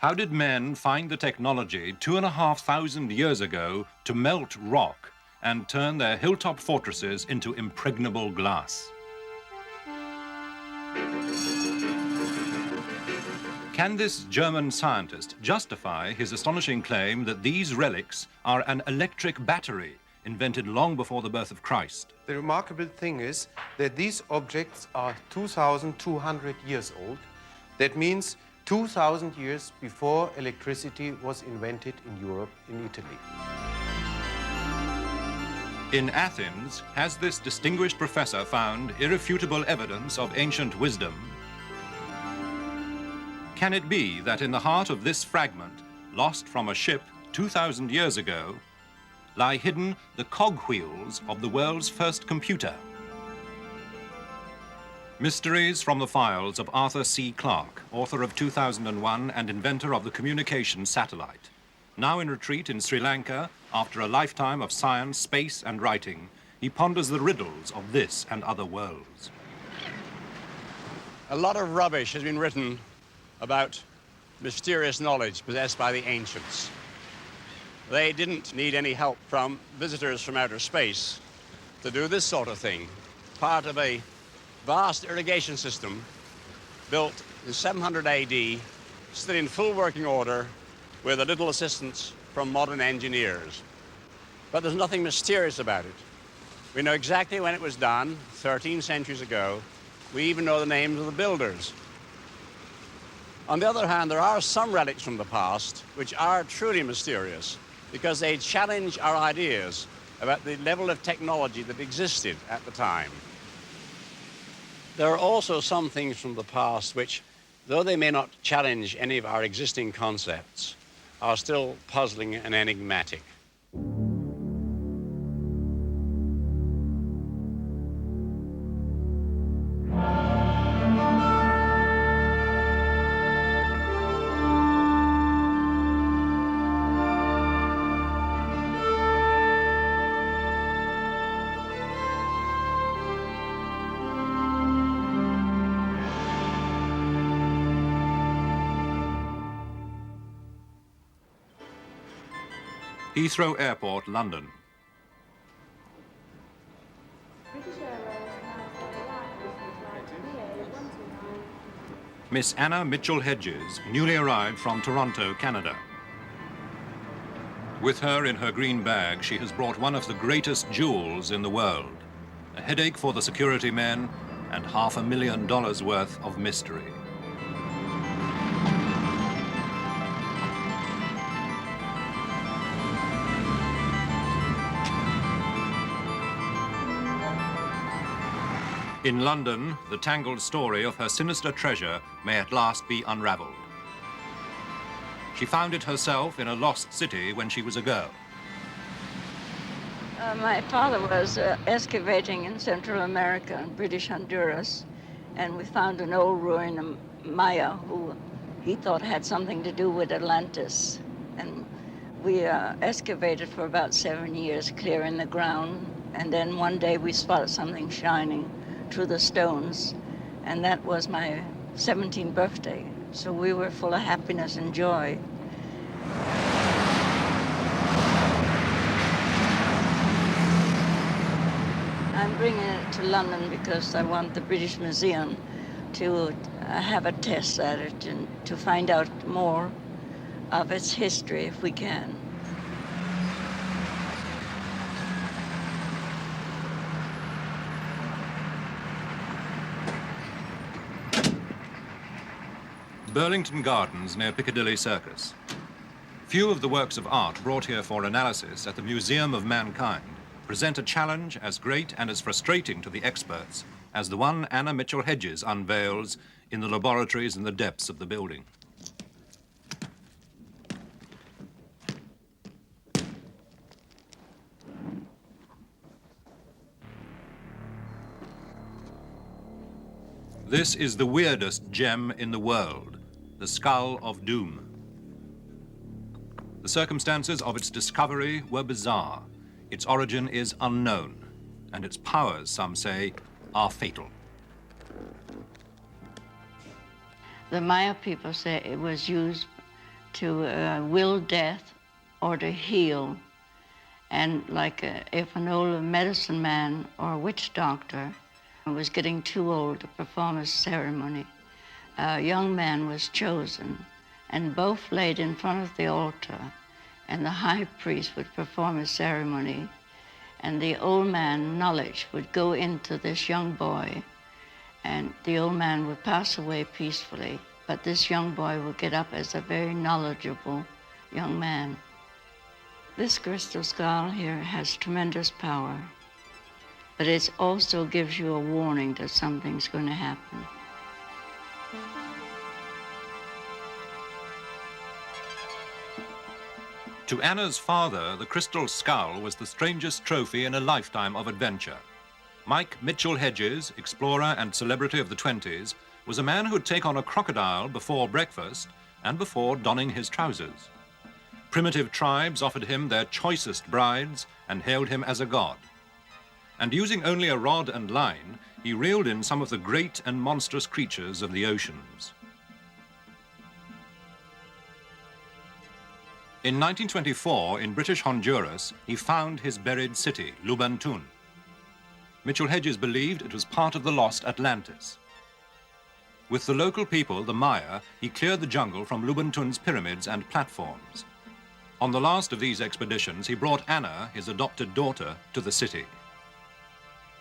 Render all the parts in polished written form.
How did men find the technology 2,500 years ago to melt rock and turn their hilltop fortresses into impregnable glass? Can this German scientist justify his astonishing claim that these relics are an electric battery invented long before the birth of Christ? The remarkable thing is that these objects are 2,200 years old. That means 2,000 years before electricity was invented in Europe, in Italy. In Athens, has this distinguished professor found irrefutable evidence of ancient wisdom? Can it be that in the heart of this fragment, lost from a ship 2,000 years ago, lie hidden the cogwheels of the world's first computer? Mysteries from the files of Arthur C. Clarke, author of 2001 and inventor of the communication satellite. Now in retreat in Sri Lanka, after a lifetime of science, space, and writing, he ponders the riddles of this and other worlds. A lot of rubbish has been written about mysterious knowledge possessed by the ancients. They didn't need any help from visitors from outer space to do this sort of thing. Part of a vast irrigation system built in 700 AD, still in full working order with a little assistance from modern engineers. But there's nothing mysterious about it. We know exactly when it was done, 13 centuries ago. We even know the names of the builders. On the other hand, there are some relics from the past which are truly mysterious because they challenge our ideas about the level of technology that existed at the time. There are also some things from the past which, though they may not challenge any of our existing concepts, are still puzzling and enigmatic. Heathrow Airport, London. Miss Anna Mitchell-Hedges, newly arrived from Toronto, Canada. With her in her green bag, she has brought one of the greatest jewels in the world, a headache for the security men and $500,000 worth of mystery. In London, the tangled story of her sinister treasure may at last be unraveled. She found it herself in a lost city when she was a girl. My father was excavating in Central America, in British Honduras, and we found an old ruin of Maya who he thought had something to do with Atlantis. And we excavated for about 7 years, clearing the ground, and then one day we spotted something shining through the stones, and that was my 17th birthday. So we were full of happiness and joy. I'm bringing it to London because I want the British Museum to have a test at it and to find out more of its history if we can. Burlington Gardens near Piccadilly Circus. Few of the works of art brought here for analysis at the Museum of Mankind present a challenge as great and as frustrating to the experts as the one Anna Mitchell-Hedges unveils in the laboratories in the depths of the building. This is the weirdest gem in the world, the Skull of Doom. The circumstances of its discovery were bizarre. Its origin is unknown, and its powers, some say, are fatal. The Maya people say it was used to will death or to heal. And like if an old medicine man or a witch doctor was getting too old to perform a ceremony, a young man was chosen, and both laid in front of the altar, and the high priest would perform a ceremony, and the old man, knowledge, would go into this young boy, and the old man would pass away peacefully, but this young boy would get up as a very knowledgeable young man. This crystal skull here has tremendous power, but it also gives you a warning that something's going to happen. To Anna's father, the crystal skull was the strangest trophy in a lifetime of adventure. Mike Mitchell Hedges, explorer and celebrity of the 20s, was a man who'd take on a crocodile before breakfast and before donning his trousers. Primitive tribes offered him their choicest brides and hailed him as a god. And using only a rod and line, he reeled in some of the great and monstrous creatures of the oceans. In 1924, in British Honduras, he found his buried city, Lubantun. Mitchell Hedges believed it was part of the lost Atlantis. With the local people, the Maya, he cleared the jungle from Lubantun's pyramids and platforms. On the last of these expeditions, he brought Anna, his adopted daughter, to the city.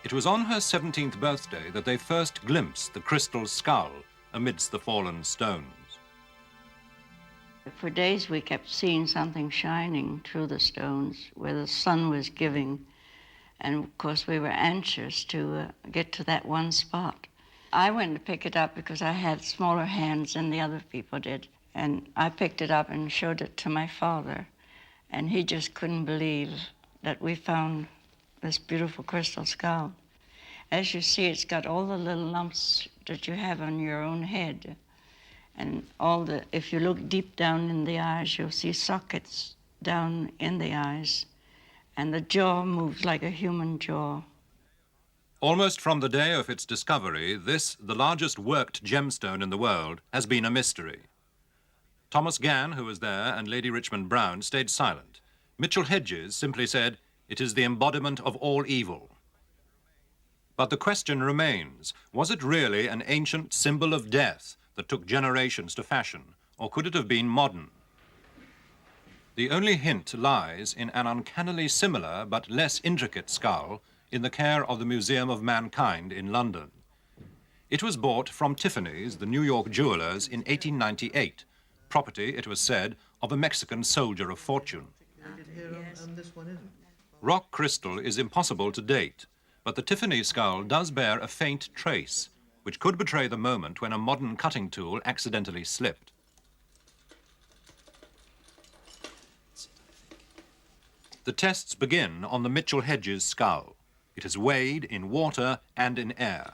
It was on her 17th birthday that they first glimpsed the crystal skull amidst the fallen stones. For days we kept seeing something shining through the stones where the sun was giving, and of course we were anxious to get to that one spot. I went to pick it up because I had smaller hands than the other people did, and I picked it up and showed it to my father, and he just couldn't believe that we found this beautiful crystal skull. As you see, it's got all the little lumps that you have on your own head. And if you look deep down in the eyes, you'll see sockets down in the eyes. And the jaw moves like a human jaw. Almost from the day of its discovery, this, the largest worked gemstone in the world, has been a mystery. Thomas Gann, who was there, and Lady Richmond Brown stayed silent. Mitchell Hedges simply said, "It is the embodiment of all evil." But the question remains, was it really an ancient symbol of death that took generations to fashion, or could it have been modern? The only hint lies in an uncannily similar but less intricate skull in the care of the Museum of Mankind in London. It was bought from Tiffany's, the New York jewelers, in 1898, property, it was said, of a Mexican soldier of fortune. Rock crystal is impossible to date, but the Tiffany skull does bear a faint trace, which could betray the moment when a modern cutting tool accidentally slipped. The tests begin on the Mitchell Hedges skull. It is weighed in water and in air.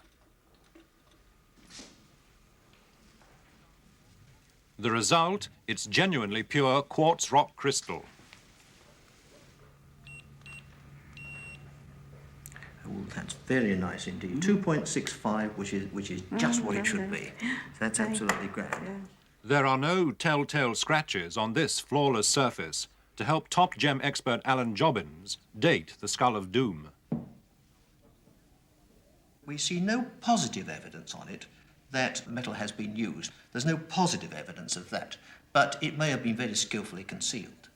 The result, it's genuinely pure quartz rock crystal. Oh, that's very nice indeed. 2.65, which is just what it should be. So that's absolutely great. There are no telltale scratches on this flawless surface to help top gem expert Alan Jobbins date the Skull of Doom. We see no positive evidence on it that metal has been used. There's no positive evidence of that, but it may have been very skillfully concealed.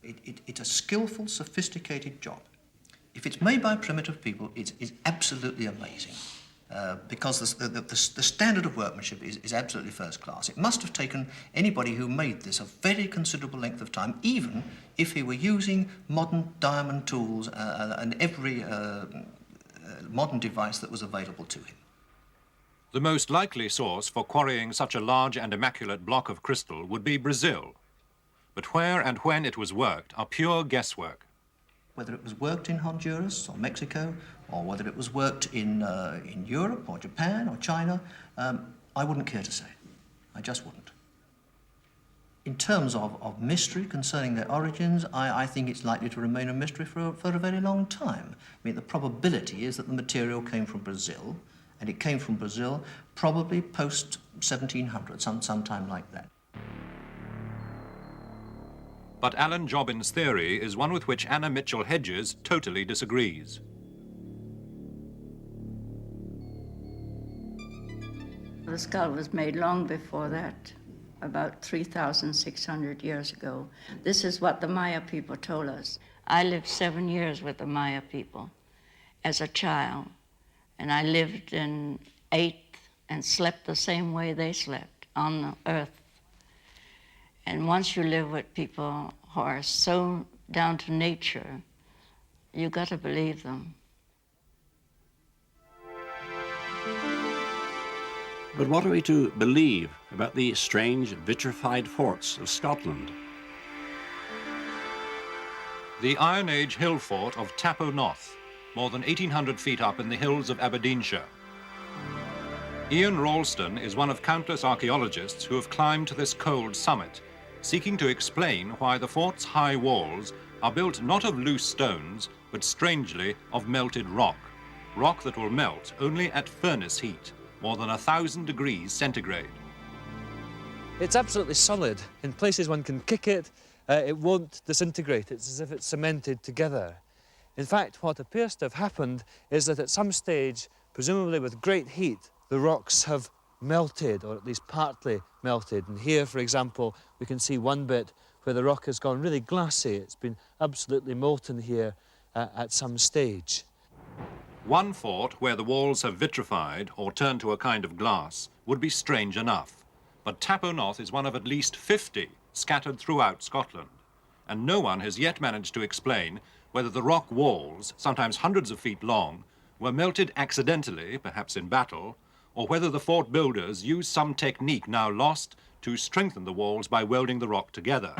It's a skillful, sophisticated job. If it's made by primitive people, it's absolutely amazing, because the standard of workmanship is absolutely first class. It must have taken anybody who made this a very considerable length of time, even if he were using modern diamond tools and every modern device that was available to him. The most likely source for quarrying such a large and immaculate block of crystal would be Brazil. But where and when it was worked are pure guesswork. Whether it was worked in Honduras or Mexico, or whether it was worked in Europe or Japan or China, I wouldn't care to say. I just wouldn't. In terms of mystery concerning their origins, I think it's likely to remain a mystery for a very long time. I mean, the probability is that the material came from Brazil, and it came from Brazil probably post-1700, sometime like that. But Alan Jobbins' theory is one with which Anna Mitchell-Hedges totally disagrees. The skull was made long before that, about 3,600 years ago. This is what the Maya people told us. I lived 7 years with the Maya people as a child, and I lived and ate and slept the same way they slept on the earth. And once you live with people who are so down to nature, you got to believe them. But what are we to believe about the strange vitrified forts of Scotland? The Iron Age hill fort of Noth, more than 1,800 feet up in the hills of Aberdeenshire. Ian Ralston is one of countless archaeologists who have climbed to this cold summit, seeking to explain why the fort's high walls are built not of loose stones, but strangely of melted rock. Rock that will melt only at furnace heat, more than 1,000 degrees centigrade. It's absolutely solid. In places one can kick it, it won't disintegrate. It's as if it's cemented together. In fact, what appears to have happened is that at some stage, presumably with great heat, the rocks have melted, or at least partly melted. And here, for example, we can see one bit where the rock has gone really glassy. It's been absolutely molten here at some stage. One fort where the walls have vitrified or turned to a kind of glass would be strange enough. But Noth is one of at least 50 scattered throughout Scotland. And no one has yet managed to explain whether the rock walls, sometimes hundreds of feet long, were melted accidentally, perhaps in battle, or whether the fort builders used some technique now lost to strengthen the walls by welding the rock together.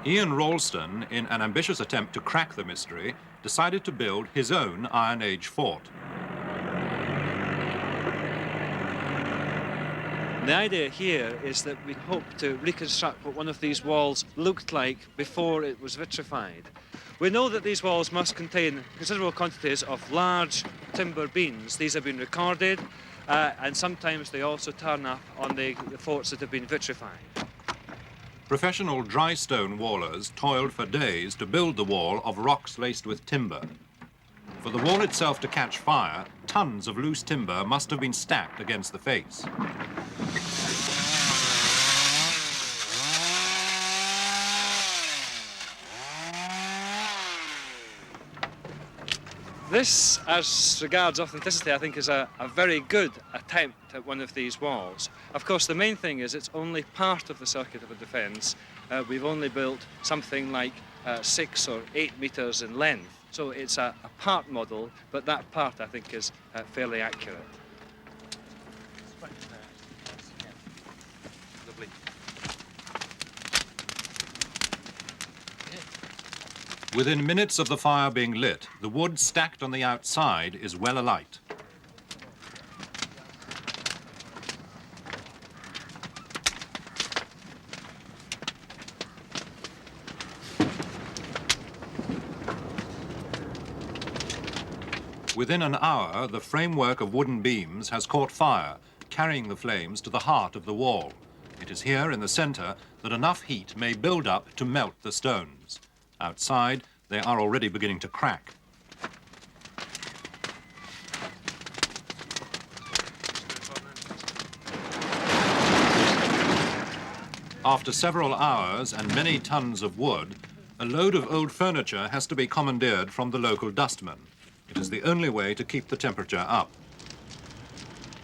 Ian Ralston, in an ambitious attempt to crack the mystery, decided to build his own Iron Age fort. The idea here is that we hope to reconstruct what one of these walls looked like before it was vitrified. We know that these walls must contain considerable quantities of large timber beams. These have been recorded, and sometimes they also turn up on the forts that have been vitrified. Professional dry stone wallers toiled for days to build the wall of rocks laced with timber. For the wall itself to catch fire, tons of loose timber must have been stacked against the face. This, as regards authenticity, I think is a very good attempt at one of these walls. Of course, the main thing is it's only part of the circuit of a defence. We've only built something like 6 or 8 metres in length. So it's a part model, but that part, I think, is fairly accurate. Lovely. Within minutes of the fire being lit, the wood stacked on the outside is well alight. Within an hour, the framework of wooden beams has caught fire, carrying the flames to the heart of the wall. It is here in the center that enough heat may build up to melt the stones. Outside, they are already beginning to crack. After several hours and many tons of wood, a load of old furniture has to be commandeered from the local dustman. It is the only way to keep the temperature up.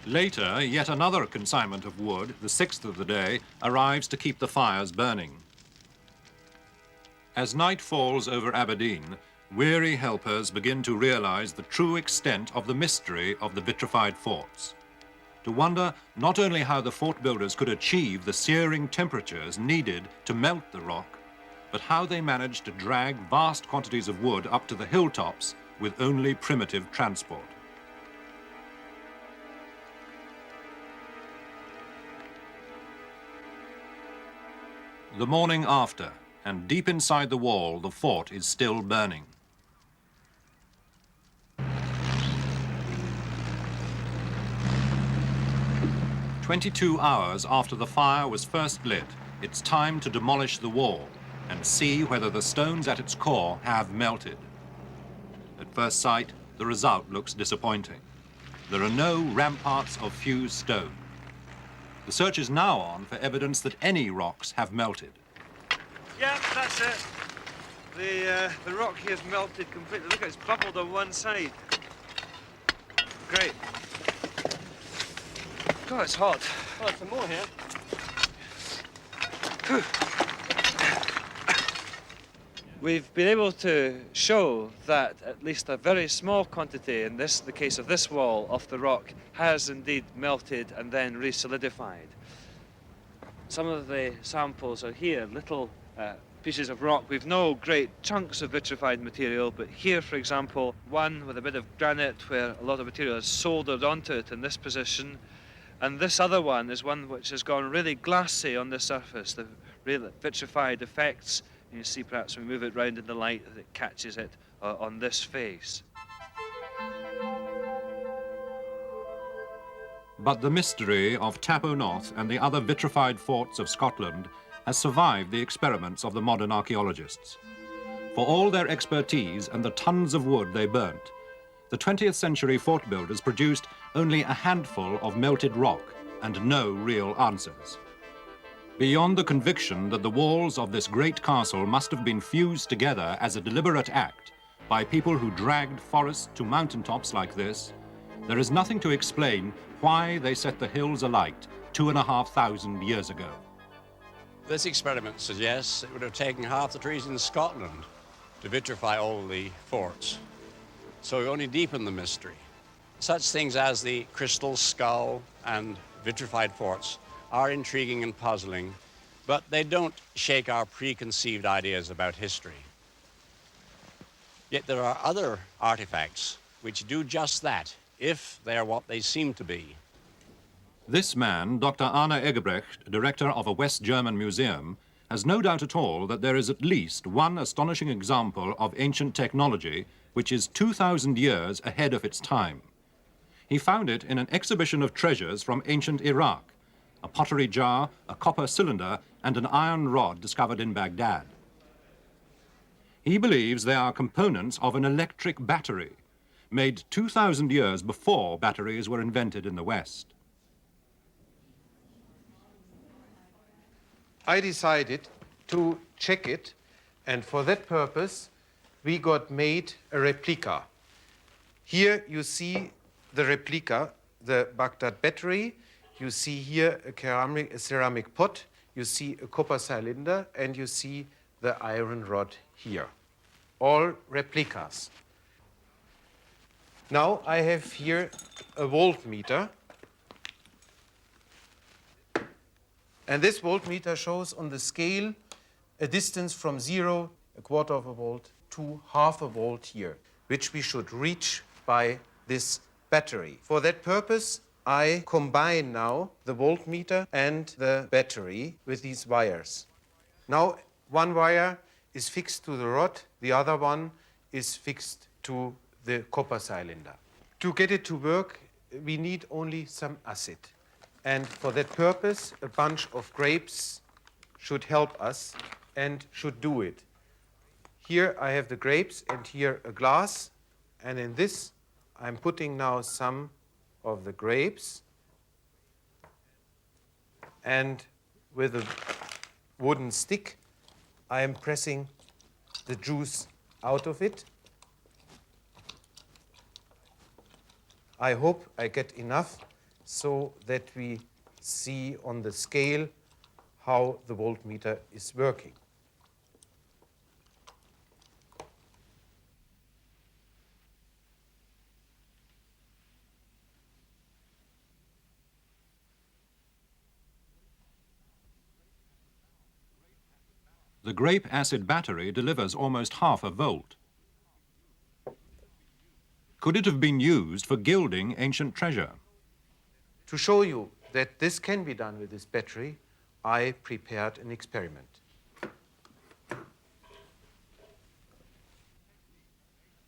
Later, yet another consignment of wood, the 6th of the day, arrives to keep the fires burning. As night falls over Aberdeen, weary helpers begin to realize the true extent of the mystery of the vitrified forts. To wonder not only how the fort builders could achieve the searing temperatures needed to melt the rock, but how they managed to drag vast quantities of wood up to the hilltops with only primitive transport. The morning after, and deep inside the wall, the fort is still burning. "22 hours after the fire was first lit, it's time to demolish the wall and see whether the stones at its core have melted. At first sight, the result looks disappointing. There are no ramparts of fused stone. The search is now on for evidence that any rocks have melted. Yeah, that's it. The rock here has melted completely. Look, it's bubbled on one side. Great. God, it's hot. Oh, there's some more here. We've been able to show that at least a very small quantity, in the case of this wall, of the rock has indeed melted and then re-solidified. Some of the samples are here, little pieces of rock. We've no great chunks of vitrified material, but here, for example, one with a bit of granite where a lot of material is soldered onto it in this position. And this other one is one which has gone really glassy on the surface, the real vitrified effects. And you see perhaps when we move it round in the light that it catches it on this face. But the mystery of Tapo Noth and the other vitrified forts of Scotland has survived the experiments of the modern archaeologists. For all their expertise and the tons of wood they burnt, the 20th century fort builders produced only a handful of melted rock and no real answers. Beyond the conviction that the walls of this great castle must have been fused together as a deliberate act by people who dragged forests to mountaintops like this, there is nothing to explain why they set the hills alight 2,500 years ago. This experiment suggests it would have taken half the trees in Scotland to vitrify all the forts. So we only deepen the mystery. Such things as the crystal skull and vitrified forts are intriguing and puzzling, but they don't shake our preconceived ideas about history. Yet there are other artifacts which do just that, if they are what they seem to be. This man, Dr. Arne Eggebrecht, director of a West German museum, has no doubt at all that there is at least one astonishing example of ancient technology which is 2,000 years ahead of its time. He found it in an exhibition of treasures from ancient Iraq, a pottery jar, a copper cylinder, and an iron rod discovered in Baghdad. He believes they are components of an electric battery, made 2,000 years before batteries were invented in the West. I decided to check it, and for that purpose, we got made a replica. Here you see the replica, the Baghdad Battery. You see here a ceramic pot. You see a copper cylinder, and you see the iron rod here. All replicas. Now I have here a voltmeter. And this voltmeter shows on the scale a distance from 0, a quarter of a volt, to half a volt here, which we should reach by this battery. For that purpose, I combine now the voltmeter and the battery with these wires. Now, one wire is fixed to the rod, the other one is fixed to the copper cylinder. To get it to work, we need only some acid. And for that purpose, a bunch of grapes should help us and should do it. Here I have the grapes and here a glass. And in this, I'm putting now some of the grapes. And with a wooden stick, I am pressing the juice out of it. I hope I get enough so that we see on the scale how the voltmeter is working. The grape acid battery delivers almost half a volt. Could it have been used for gilding ancient treasure? To show you that this can be done with this battery, I prepared an experiment.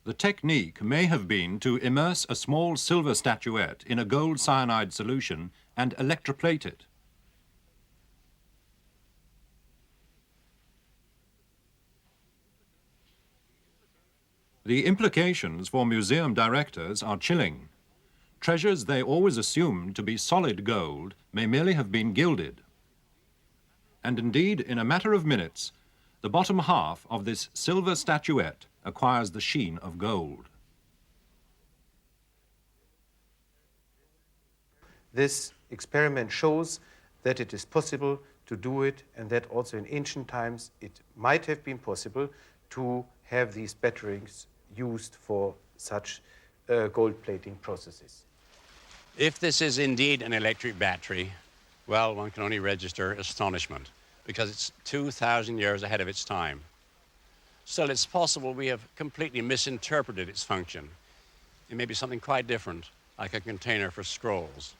The technique may have been to immerse a small silver statuette in a gold cyanide solution and electroplate it. The implications for museum directors are chilling. Treasures they always assumed to be solid gold may merely have been gilded. And indeed, in a matter of minutes, the bottom half of this silver statuette acquires the sheen of gold. This experiment shows that it is possible to do it, and that also in ancient times it might have been possible to have these batteries used for such gold plating processes. If this is indeed an electric battery, well, one can only register astonishment because it's 2,000 years ahead of its time. Still, it's possible we have completely misinterpreted its function. It may be something quite different, like a container for scrolls.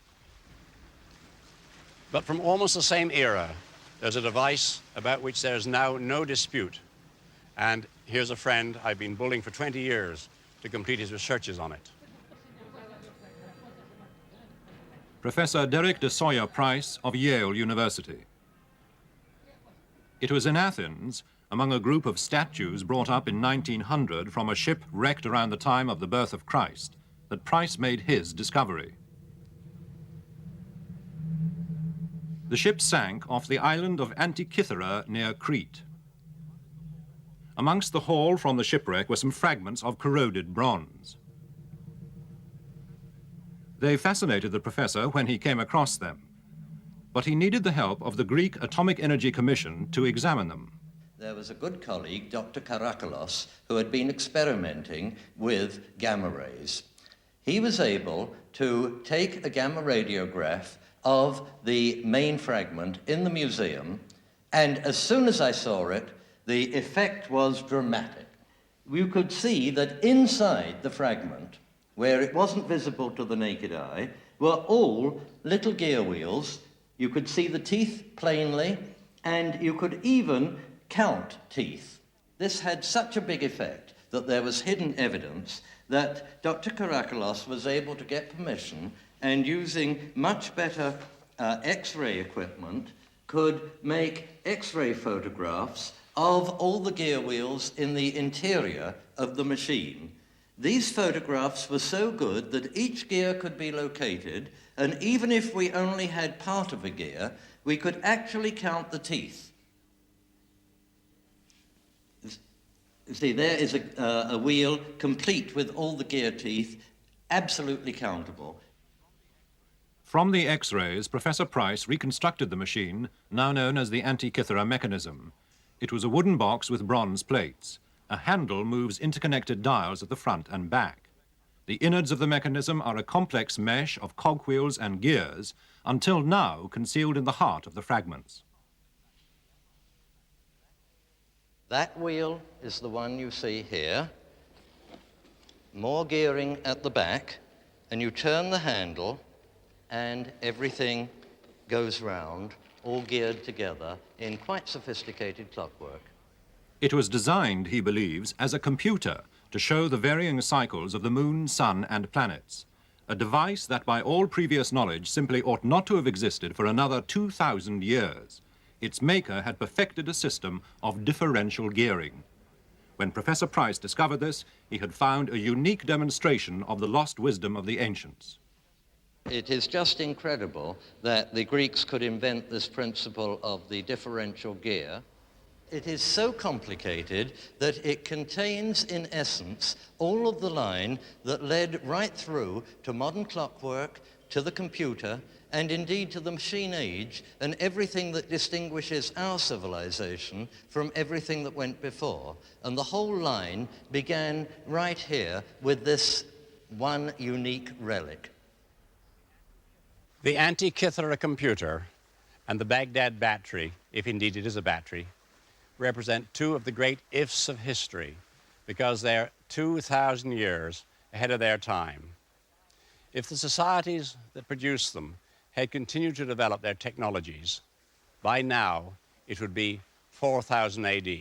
But from almost the same era, there's a device about which there's now no dispute. And here's a friend I've been bullying for 20 years to complete his researches on it. Professor Derek de Solla Price of Yale University. It was in Athens, among a group of statues brought up in 1900 from a ship wrecked around the time of the birth of Christ, that Price made his discovery. The ship sank off the island of Antikythera near Crete. Amongst the haul from the shipwreck were some fragments of corroded bronze. They fascinated the professor when he came across them, but he needed the help of the Greek Atomic Energy Commission to examine them. There was a good colleague, Dr. Karakalos, who had been experimenting with gamma rays. He was able to take a gamma radiograph of the main fragment in the museum, and as soon as I saw it, the effect was dramatic. You could see that inside the fragment, where it wasn't visible to the naked eye, were all little gear wheels. You could see the teeth plainly, and you could even count teeth. This had such a big effect that there was hidden evidence that Dr. Karakalos was able to get permission, and using much better X-ray equipment, could make X-ray photographs of all the gear wheels in the interior of the machine. These photographs were so good that each gear could be located, and even if we only had part of a gear, we could actually count the teeth. See, there is a wheel complete with all the gear teeth, absolutely countable. From the X-rays, Professor Price reconstructed the machine, now known as the Antikythera Mechanism. It was a wooden box with bronze plates. A handle moves interconnected dials at the front and back. The innards of the mechanism are a complex mesh of cogwheels and gears, until now concealed in the heart of the fragments. That wheel is the one you see here. More gearing at the back, and you turn the handle, and everything goes round, all geared together in quite sophisticated clockwork. It was designed, he believes, as a computer to show the varying cycles of the moon, sun, and planets, a device that by all previous knowledge simply ought not to have existed for another 2,000 years. Its maker had perfected a system of differential gearing. When Professor Price discovered this, he had found a unique demonstration of the lost wisdom of the ancients. It is just incredible that the Greeks could invent this principle of the differential gear. It is so complicated that it contains, in essence, all of the line that led right through to modern clockwork, to the computer, and indeed to the machine age, and everything that distinguishes our civilization from everything that went before. And the whole line began right here with this one unique relic. The Antikythera computer and the Baghdad Battery, if indeed it is a battery, represent two of the great ifs of history because they're 2,000 years ahead of their time. If the societies that produced them had continued to develop their technologies, by now it would be 4000 AD.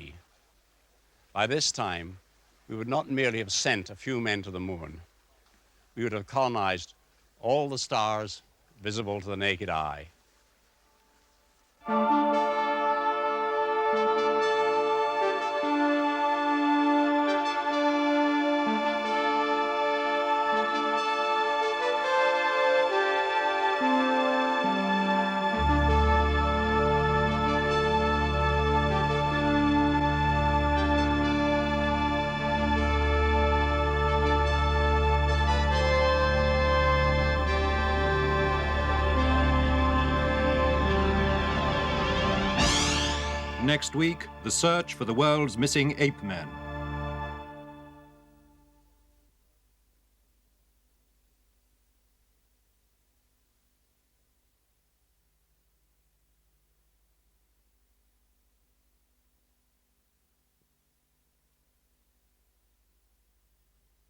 By this time, we would not merely have sent a few men to the moon, we would have colonized all the stars visible to the naked eye. Next week, the search for the world's missing ape men.